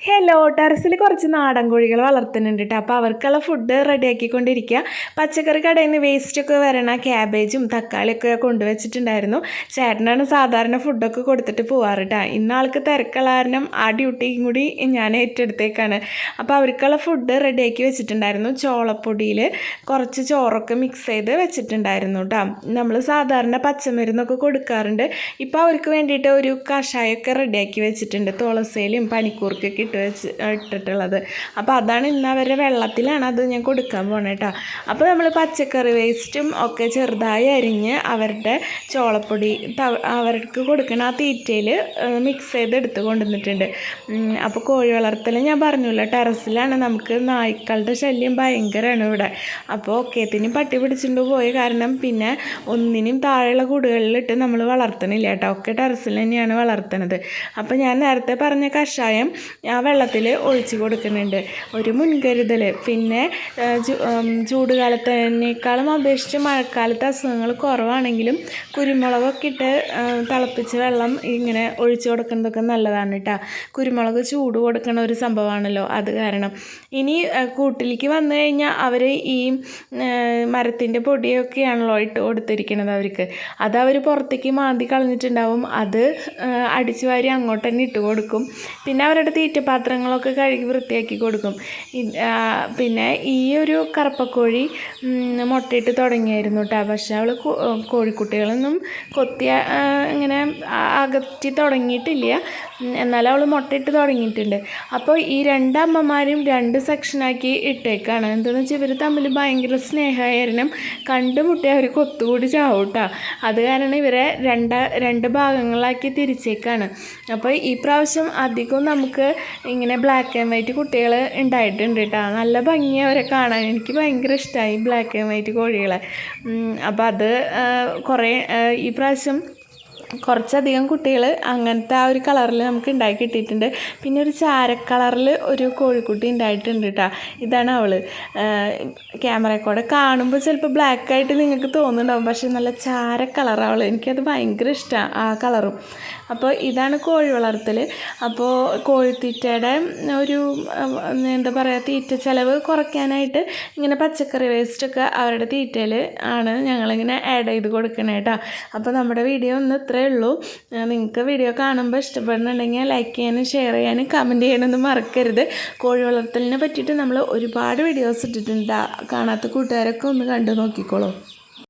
Hello, ടെറസിൽ കുറച്ച് നാടൻ കോഴികൾ വളർത്തുന്നുണ്ട് കേട്ടോ. അപ്പോൾ അവർക്കുള്ള ഫുഡ് റെഡിയാക്കിക്കൊണ്ടിരിക്കുക. പച്ചക്കറി കടയിൽ നിന്ന് വേസ്റ്റൊക്കെ വരണ ക്യാബേജും തക്കാളിയൊക്കെ കൊണ്ടുവച്ചിട്ടുണ്ടായിരുന്നു. ചേട്ടനാണ് സാധാരണ ഫുഡൊക്കെ കൊടുത്തിട്ട് പോവാറ് കേട്ടോ. ഇന്ന് ആൾക്ക് തിരക്കുള്ള കാരണം ആ ഡ്യൂട്ടിയും കൂടി ഞാൻ ഏറ്റെടുത്തേക്കാണ്. അപ്പോൾ അവർക്കുള്ള ഫുഡ് റെഡിയാക്കി വെച്ചിട്ടുണ്ടായിരുന്നു. ചോളപ്പൊടിയിൽ കുറച്ച് ചോറൊക്കെ മിക്സ് ചെയ്ത് വെച്ചിട്ടുണ്ടായിരുന്നു കേട്ടോ. നമ്മൾ സാധാരണ പച്ചമരുന്നൊക്കെ കൊടുക്കാറുണ്ട്. ഇപ്പോൾ അവർക്ക് വേണ്ടിയിട്ട് ഒരു കഷായമൊക്കെ റെഡിയാക്കി വെച്ചിട്ടുണ്ട്. തുളസിയിലും പനിക്കൂർക്കൊക്കെ ഇട്ടിട്ടുള്ളത്. അപ്പോൾ അതാണ് ഇന്ന് അവരുടെ വെള്ളത്തിലാണ് അത് ഞാൻ കൊടുക്കാൻ പോണേ കേട്ടോ. അപ്പോൾ നമ്മൾ പച്ചക്കറി വേസ്റ്റും ഒക്കെ ചെറുതായി അരിഞ്ഞ് അവരുടെ ചോളപ്പൊടി അവർക്ക് കൊടുക്കണ ആ തീറ്റയിൽ മിക്സ് ചെയ്ത് എടുത്ത് കൊണ്ടുവന്നിട്ടുണ്ട്. അപ്പോൾ കോഴി വളർത്തൽ ഞാൻ പറഞ്ഞില്ല, ടെറസിലാണ്. നമുക്ക് നായ്ക്കളുടെ ശല്യം ഭയങ്കരമാണ് ഇവിടെ. അപ്പോൾ ഒക്കേത്തിനും പട്ടി പിടിച്ചിട്ട് പോയ കാരണം പിന്നെ ഒന്നിനും താഴെയുള്ള കൂടുകളിലിട്ട് നമ്മൾ വളർത്തണില്ല കേട്ടോ. ഒക്കെ ടെറസിൽ തന്നെയാണ് വളർത്തുന്നത്. അപ്പോൾ ഞാൻ നേരത്തെ പറഞ്ഞ കഷായം ആ വെള്ളത്തിൽ ഒഴിച്ച് കൊടുക്കുന്നുണ്ട്, ഒരു മുൻകരുതൽ. പിന്നെ ചൂടുകാലത്തിനേക്കാളും അപേക്ഷിച്ച് മഴക്കാലത്ത് അസുഖങ്ങൾ കുറവാണെങ്കിലും കുരുമുളകൊക്കെ ഇട്ട് തിളപ്പിച്ച് വെള്ളം ഇങ്ങനെ ഒഴിച്ച് കൊടുക്കുന്നതൊക്കെ നല്ലതാണ് കേട്ടോ. കുരുമുളക് ചൂട് കൊടുക്കുന്ന ഒരു സംഭവമാണല്ലോ, അത് കാരണം. ഇനി കൂട്ടിലേക്ക് വന്നു കഴിഞ്ഞാൽ അവർ ഈ മരത്തിൻ്റെ പൊടിയൊക്കെയാണല്ലോ ഇട്ട് കൊടുത്തിരിക്കുന്നത് അവർക്ക്. അത് അവർ പുറത്തേക്ക് മാന്തി കളഞ്ഞിട്ടുണ്ടാവും. അത് അടിച്ചു വാരി അങ്ങോട്ട് തന്നെ ഇട്ട് കൊടുക്കും. പിന്നെ അവരുടെ തീറ്റപാത്രങ്ങളൊക്കെ കഴുകി വൃത്തിയാക്കി കൊടുക്കും. പിന്നെ ഈ ഒരു കറുപ്പക്കോഴി മുട്ടയിട്ട് തുടങ്ങിയായിരുന്നു കേട്ടോ. പക്ഷെ അവൾ കോഴിക്കുട്ടികളൊന്നും ഇങ്ങനെ അകറ്റി തുടങ്ങിയിട്ടില്ല, എന്നാലും അവൾ മുട്ടയിട്ട് തുടങ്ങിയിട്ടുണ്ട്. അപ്പോൾ ഈ രണ്ടമ്മമാരും രണ്ട് സെക്ഷനാക്കി ഇട്ടേക്കാണ്. എന്താണെന്ന് വെച്ചാൽ ഇവർ തമ്മിൽ ഭയങ്കര സ്നേഹമായിരുന്നു. കണ്ടുമുട്ടി അവർ കൊത്തുകൂടി ചാവും കേട്ടോ. അത് കാരണം ഇവരെ രണ്ട് ഭാഗങ്ങളാക്കി തിരിച്ചേക്കാണ്. അപ്പോൾ ഈ പ്രാവശ്യം അധികം നമുക്ക് ഇങ്ങനെ ബ്ലാക്ക് ആൻഡ് വൈറ്റ് കുട്ടികൾ ഉണ്ടായിട്ടുണ്ട് കേട്ടോ. നല്ല ഭംഗിയാണ് അവരെ കാണാൻ. എനിക്ക് ഭയങ്കര ഇഷ്ടമായി ബ്ലാക്ക് ആൻഡ് വൈറ്റ് കോഴികളെ. അപ്പോൾ അത് കുറേ ഈ പ്രാവശ്യം കുറച്ചധികം കുട്ടികൾ അങ്ങനത്തെ ആ ഒരു കളറിൽ നമുക്ക് ഉണ്ടായി കിട്ടിയിട്ടുണ്ട്. പിന്നെ ഒരു ചാരക്കളറിൽ ഒരു കോഴിക്കുട്ടി ഉണ്ടായിട്ടുണ്ട് കേട്ടോ. ഇതാണ് അവൾ. ക്യാമറയിൽ കൂടെ കാണുമ്പോൾ ചിലപ്പോൾ ബ്ലാക്കായിട്ട് നിങ്ങൾക്ക് തോന്നുന്നുണ്ടാവും, പക്ഷെ നല്ല ചാര കളറാണ് അവൾ. എനിക്കത് ഭയങ്കര ഇഷ്ടമാണ് ആ കളറും. അപ്പോൾ ഇതാണ് കോഴി വളർത്തൽ. അപ്പോൾ കോഴിത്തീറ്റയുടെ ഒരു എന്താ പറയുക, തീറ്റ ചിലവ് കുറയ്ക്കാനായിട്ട് ഇങ്ങനെ പച്ചക്കറി വേസ്റ്റൊക്കെ അവരുടെ തീറ്റയിൽ ആണ് ഞങ്ങളിങ്ങനെ ആഡ് ചെയ്ത് കൊടുക്കണേ കേട്ടോ. അപ്പോൾ നമ്മുടെ വീഡിയോ ഒന്ന് ഇത്രയേ ഉള്ളൂ. നിങ്ങൾക്ക് വീഡിയോ കാണുമ്പോൾ ഇഷ്ടപ്പെടുന്നുണ്ടെങ്കിൽ ലൈക്ക് ചെയ്യാനും ഷെയർ ചെയ്യാനും കമൻറ്റ് ചെയ്യാനൊന്നും മറക്കരുത്. കോഴി വളർത്തലിനെ പറ്റിയിട്ട് നമ്മൾ ഒരുപാട് വീഡിയോസ് ഇട്ടിട്ടുണ്ട്. കാണാത്ത കൂട്ടുകാരൊക്കെ ഒന്ന് കണ്ടു നോക്കിക്കോളൂ.